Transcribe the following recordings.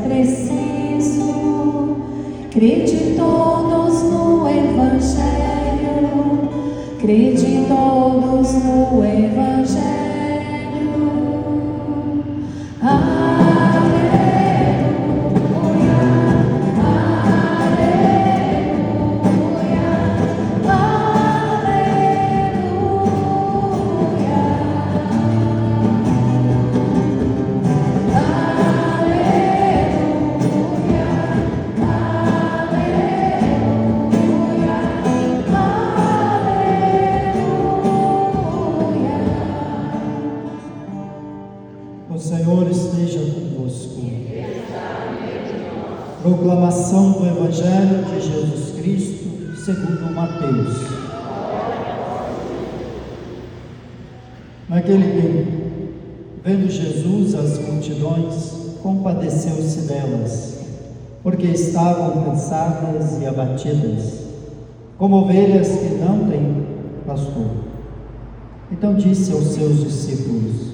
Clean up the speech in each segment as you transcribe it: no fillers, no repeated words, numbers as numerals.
preciso. Crede todos no Evangelho, crede todos no Evangelho. Proclamação do Evangelho de Jesus Cristo segundo Mateus. Naquele tempo, vendo Jesus as multidões, compadeceu-se delas, porque estavam cansadas e abatidas, como ovelhas que não têm pastor. Então disse aos seus discípulos: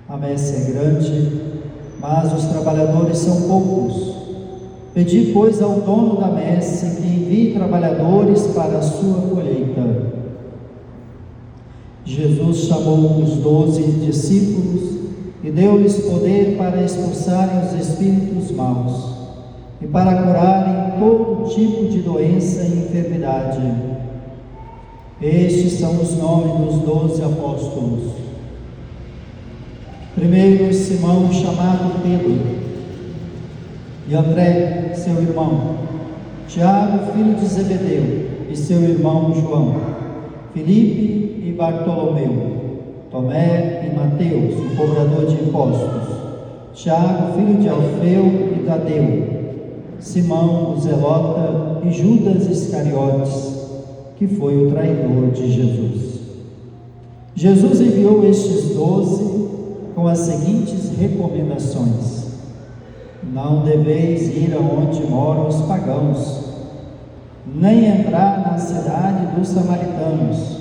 a messe é grande, mas os trabalhadores são poucos. Pedi, pois, ao dono da messe que envie trabalhadores para a sua colheita. Jesus chamou os 12 discípulos e deu-lhes poder para expulsarem os espíritos maus e para curarem todo tipo de doença e enfermidade. Estes são os nomes dos 12 apóstolos. Primeiro, Simão, chamado Pedro, e André, seu irmão, Tiago, filho de Zebedeu, e seu irmão João, Filipe e Bartolomeu, Tomé e Mateus, o cobrador de impostos, Tiago, filho de Alfeu e Tadeu, Simão, o zelota, e Judas Iscariotes, que foi o traidor de Jesus. Jesus enviou estes 12 com as seguintes recomendações: não deveis ir aonde moram os pagãos, nem entrar na cidade dos samaritanos,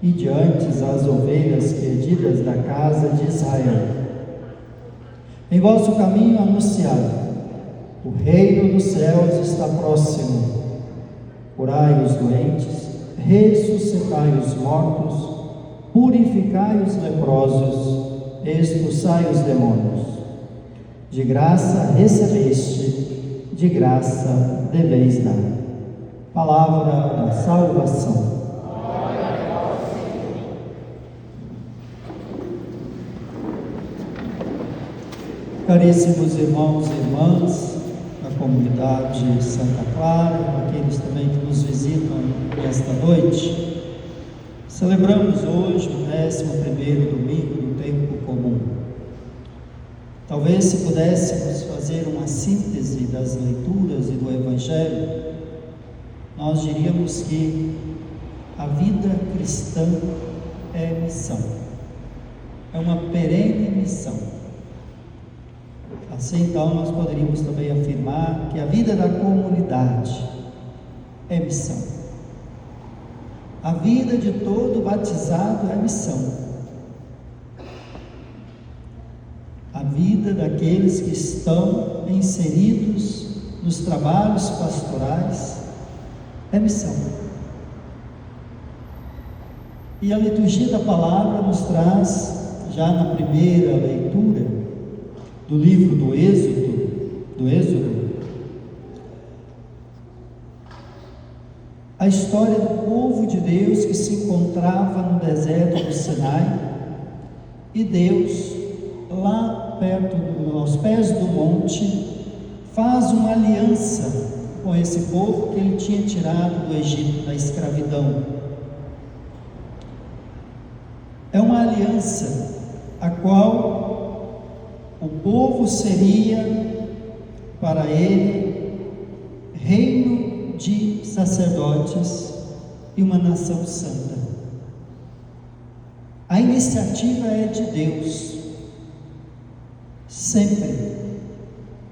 e diante as ovelhas perdidas da casa de Israel. Em vosso caminho anunciai: o reino dos céus está próximo. Curai os doentes, ressuscitai os mortos, purificai os leprosos, expulsai os demônios. De graça recebeste, de graça deveis dar. Palavra da salvação. Caríssimos irmãos e irmãs da comunidade Santa Clara, aqueles também que nos visitam nesta noite, celebramos hoje o 11º domingo do tempo comum. Talvez, se pudéssemos fazer uma síntese das leituras e do Evangelho, nós diríamos que a vida cristã é missão, é uma perene missão. Assim, então, nós poderíamos também afirmar que a vida da comunidade é missão. A vida de todo batizado é missão. A vida daqueles que estão inseridos nos trabalhos pastorais é missão. E a liturgia da palavra nos traz, já na primeira leitura do livro do Êxodo, a história do povo de Deus que se encontrava no deserto do Sinai, e Deus, lá perto, aos pés do monte, faz uma aliança com esse povo que ele tinha tirado do Egito, da escravidão. É uma aliança a qual o povo seria para ele reino de sacerdotes e uma nação santa. A iniciativa é de Deus. Sempre.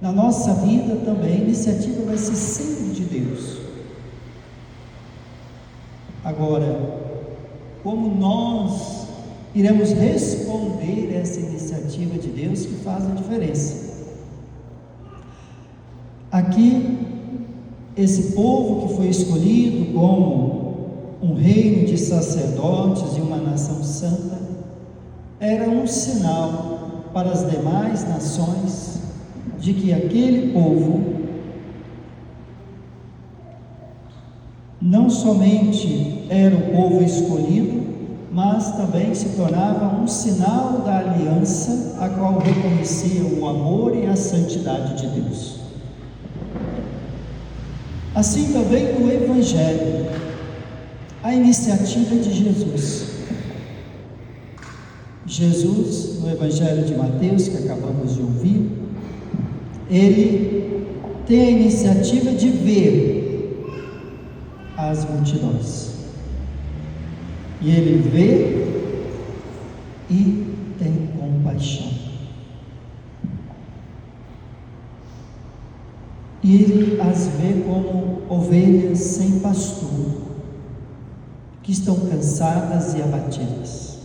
Na nossa vida também, a iniciativa vai ser sempre de Deus. Agora, como nós iremos responder a essa iniciativa de Deus que faz a diferença? Aqui, esse povo que foi escolhido como um reino de sacerdotes e uma nação santa, era um sinal para as demais nações de que aquele povo não somente era o povo escolhido, mas também se tornava um sinal da aliança a qual reconhecia o amor e a santidade de Deus. Assim também no Evangelho, a iniciativa de Jesus. Jesus, no Evangelho de Mateus, que acabamos de ouvir, ele tem a iniciativa de ver as multidões. E ele vê e tem compaixão. E ele as vê como ovelhas sem pastor, que estão cansadas e abatidas.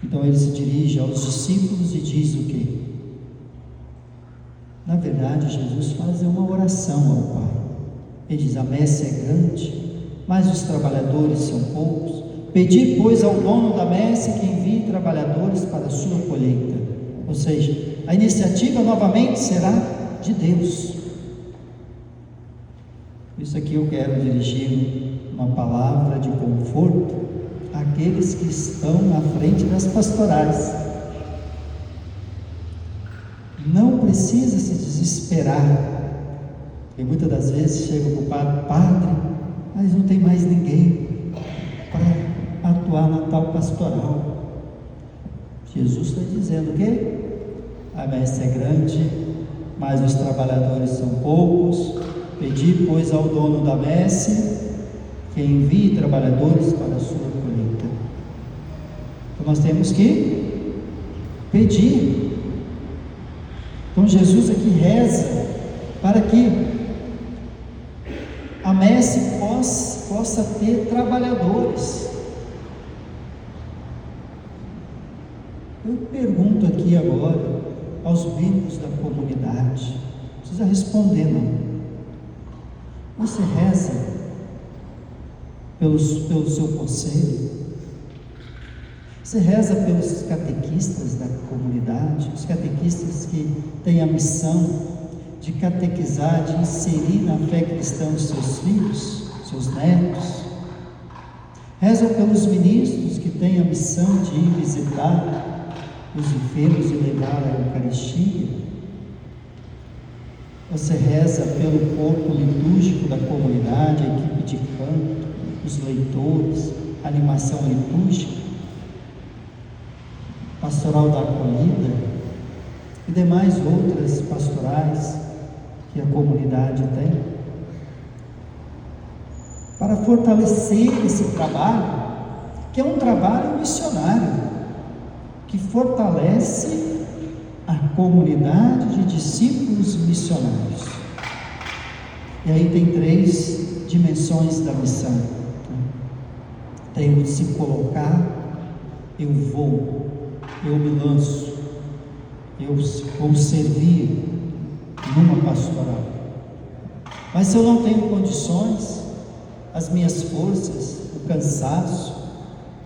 Então ele se dirige aos discípulos e diz o quê? Na verdade, Jesus faz uma oração ao Pai. Ele diz: a messe é grande, mas os trabalhadores são poucos. Pedi, pois, ao dono da messe que envie trabalhadores para a sua colheita. Ou seja, a iniciativa novamente será de Deus. Isso aqui eu quero dirigir uma palavra de conforto àqueles que estão na frente das pastorais. Não precisa se desesperar, porque muitas das vezes chega para o padre, mas não tem mais ninguém para atuar na tal pastoral. Jesus está dizendo o quê? A messe é grande, mas os trabalhadores são poucos. Pedi, pois, ao dono da messe que envie trabalhadores para a sua colheita. Então nós temos que pedir. Então Jesus aqui reza para que a messe possa ter trabalhadores. Eu pergunto aqui agora aos membros da comunidade, não precisa responder não. Você reza pelo seu conselho? Você reza pelos catequistas da comunidade, os catequistas que têm a missão de catequizar, de inserir na fé cristã os seus filhos, seus netos? Reza pelos ministros que têm a missão de ir visitar os enfermos e levar a Eucaristia? Você reza pelo corpo litúrgico da comunidade, a equipe de canto, os leitores, a animação litúrgica, pastoral da acolhida e demais outras pastorais que a comunidade tem, para fortalecer esse trabalho, que é um trabalho missionário, que fortalece a comunidade de discípulos missionários. E aí tem 3 dimensões da missão. Tem o de se colocar, eu vou, eu me lanço, eu vou servir numa pastoral. Mas se eu não tenho condições, as minhas forças, o cansaço,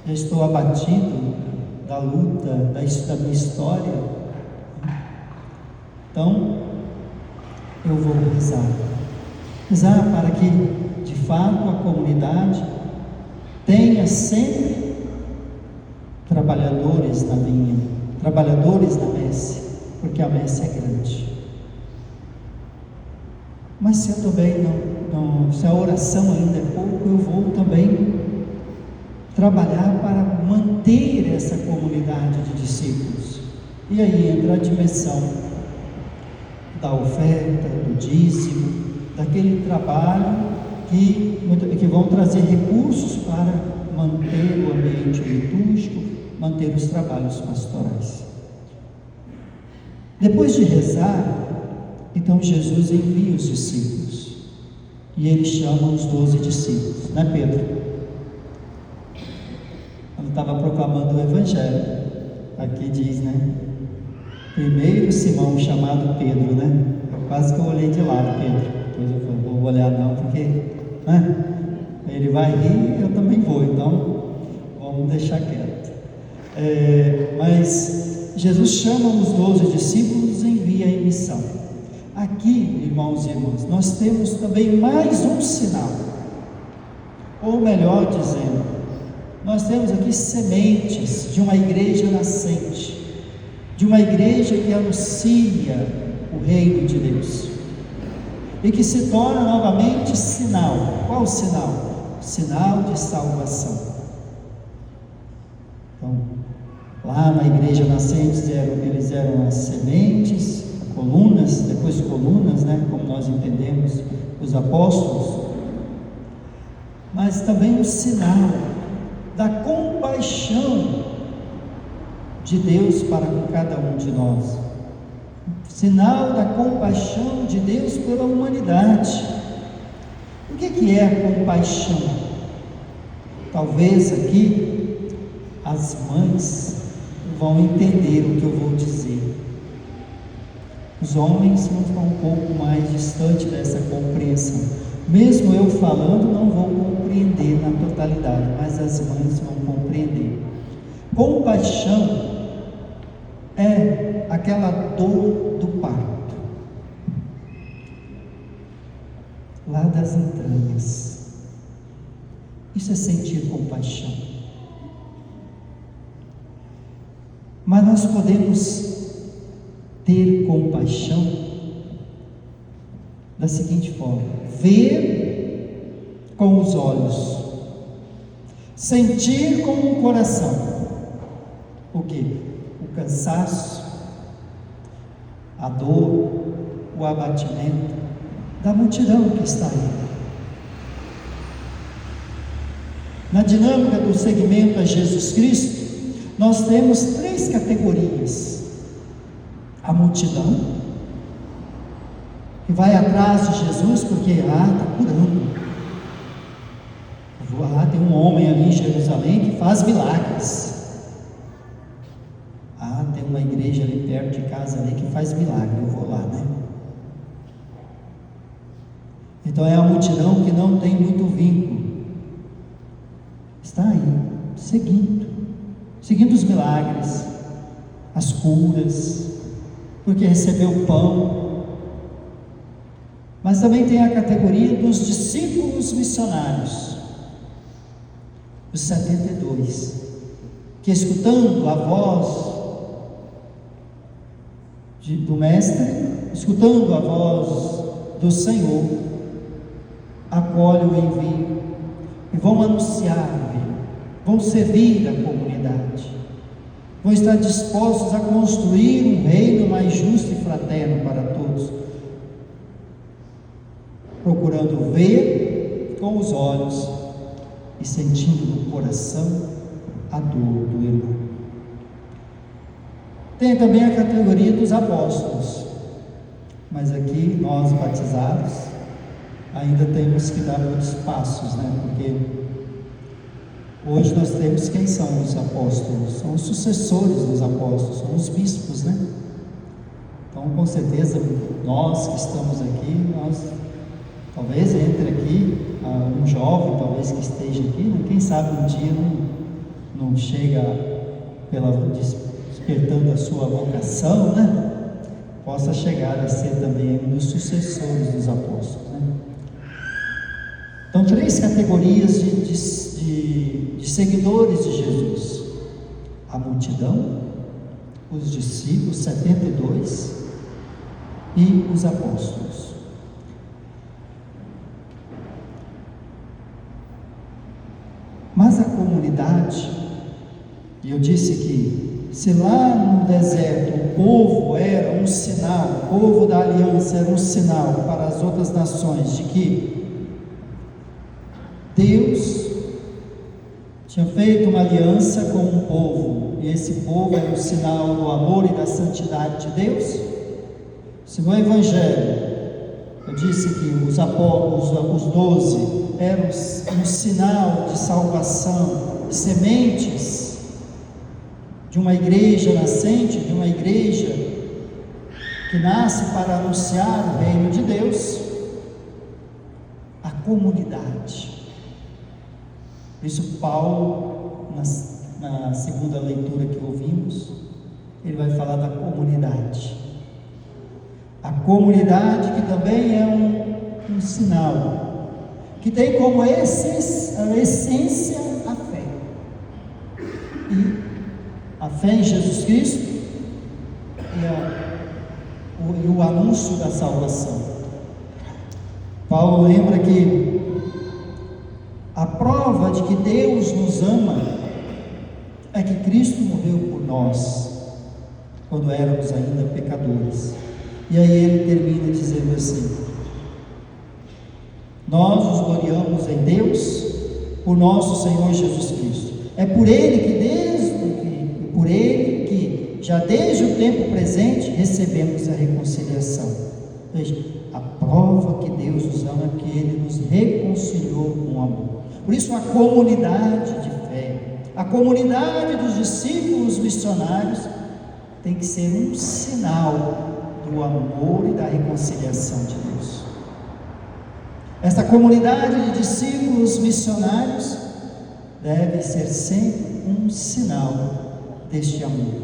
já estou abatido da luta, da minha história, então eu vou rezar para que de fato a comunidade tenha sempre trabalhadores na vinha, trabalhadores na messe, porque a messe é grande. Mas se eu também se a oração ainda é pouco, eu vou também trabalhar para manter essa comunidade de discípulos. E aí entra a dimensão da oferta, do dízimo, daquele trabalho que vão trazer recursos para manter o ambiente litúrgico, manter os trabalhos pastorais. Depois de rezar, então Jesus envia os discípulos e ele chama os 12 discípulos, né, Pedro? Quando estava proclamando o Evangelho, aqui diz, né? Primeiro Simão, chamado Pedro, né? Quase que eu olhei de lado, Pedro. Depois eu falei, vou olhar não, porque, né? Ele vai rir, eu também vou, então vamos deixar quieto. Mas Jesus chama os 12 discípulos e envia em missão. Aqui, irmãos e irmãs, nós temos também mais um sinal, ou melhor dizendo, nós temos aqui sementes de uma igreja nascente, de uma igreja que anuncia o reino de Deus e que se torna novamente sinal. Qual o sinal? Sinal de salvação. Então, lá na igreja nascente eles eram as sementes, colunas, depois colunas, né, como nós entendemos, os apóstolos, mas também o sinal da compaixão de Deus para com cada um de nós, sinal da compaixão de Deus pela humanidade. O que é compaixão? Talvez aqui as mães vão entender o que eu vou dizer. Os homens vão ficar um pouco mais distante dessa compreensão. Mesmo eu falando, não vou compreender na totalidade, mas as mães vão compreender. Compaixão é aquela dor do parto, lá das entranhas. Isso é sentir compaixão. Mas nós podemos ter compaixão da seguinte forma: ver com os olhos, sentir com o coração. O que? O cansaço, a dor, o abatimento da multidão que está aí. Na dinâmica do seguimento a Jesus Cristo, nós temos 3 categorias: a multidão, que vai atrás de Jesus porque está curando. Tem um homem ali em Jerusalém que faz milagres. Tem uma igreja ali perto de casa ali que faz milagre, eu vou lá, né? Então é a multidão que não tem muito vínculo, está aí, seguindo os milagres, as curas, porque recebeu pão. Mas também tem a categoria dos discípulos missionários, os 72, que escutando a voz do Mestre, escutando a voz do Senhor, acolhem o envio e vão anunciar o reino, vão servir a comunidade, vão estar dispostos a construir um reino mais justo e fraterno para todos, procurando ver com os olhos e sentindo no coração a dor do irmão. Tem também a categoria dos apóstolos, mas aqui nós batizados ainda temos que dar muitos passos, né? Porque hoje nós temos quem são os apóstolos, são os sucessores dos apóstolos, são os bispos, né? Então, com certeza, nós que estamos aqui, talvez entre aqui um jovem, talvez que esteja aqui, né? Quem sabe um dia não chega despertando a sua vocação, né? Possa chegar a ser também um dos sucessores dos apóstolos, né? Então, 3 categorias de seguidores de Jesus: a multidão, os discípulos, 72, e os apóstolos. Mas a comunidade, e eu disse que se lá no deserto o povo era um sinal, o povo da aliança era um sinal para as outras nações de que Deus tinha feito uma aliança com um povo, e esse povo era um sinal do amor e da santidade de Deus. Se no Evangelho eu disse que os apóstolos, os 12, eram um sinal de salvação, sementes de uma igreja nascente, de uma igreja que nasce para anunciar o reino de Deus, a comunidade. Por isso Paulo, na segunda leitura que ouvimos, ele vai falar da comunidade. A comunidade que também é um sinal, que tem como essência a fé. E a fé em Jesus Cristo e o anúncio da salvação. Paulo lembra que a prova de que Deus nos ama é que Cristo morreu por nós, quando éramos ainda pecadores. E aí ele termina dizendo assim: nós nos gloriamos em Deus por nosso Senhor Jesus Cristo. É por Ele que já desde o tempo presente recebemos a reconciliação. Veja, a prova que Deus nos ama é que Ele nos reconciliou com amor. Por isso a comunidade de fé, a comunidade dos discípulos missionários tem que ser um sinal do amor e da reconciliação de Deus. Esta comunidade de discípulos missionários deve ser sempre um sinal deste amor,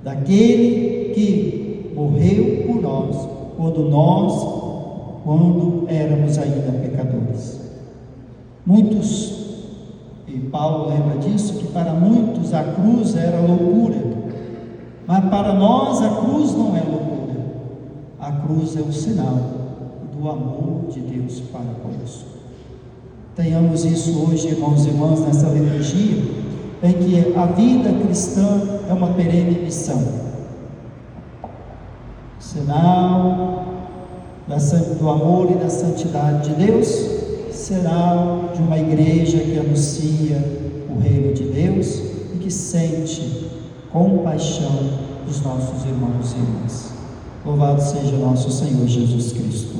daquele que morreu por nós, quando éramos ainda pecadores. Muitos, e Paulo lembra disso, que para muitos a cruz era loucura, mas para nós a cruz não é loucura. A cruz é o sinal do amor de Deus para conosco. Tenhamos isso hoje, irmãos e irmãs, nessa liturgia, em que a vida cristã é uma perene missão. Sinal do amor e da santidade de Deus, sinal de uma igreja que anuncia o reino de Deus e que sente compaixão dos nossos irmãos e irmãs. Louvado seja nosso Senhor Jesus Cristo.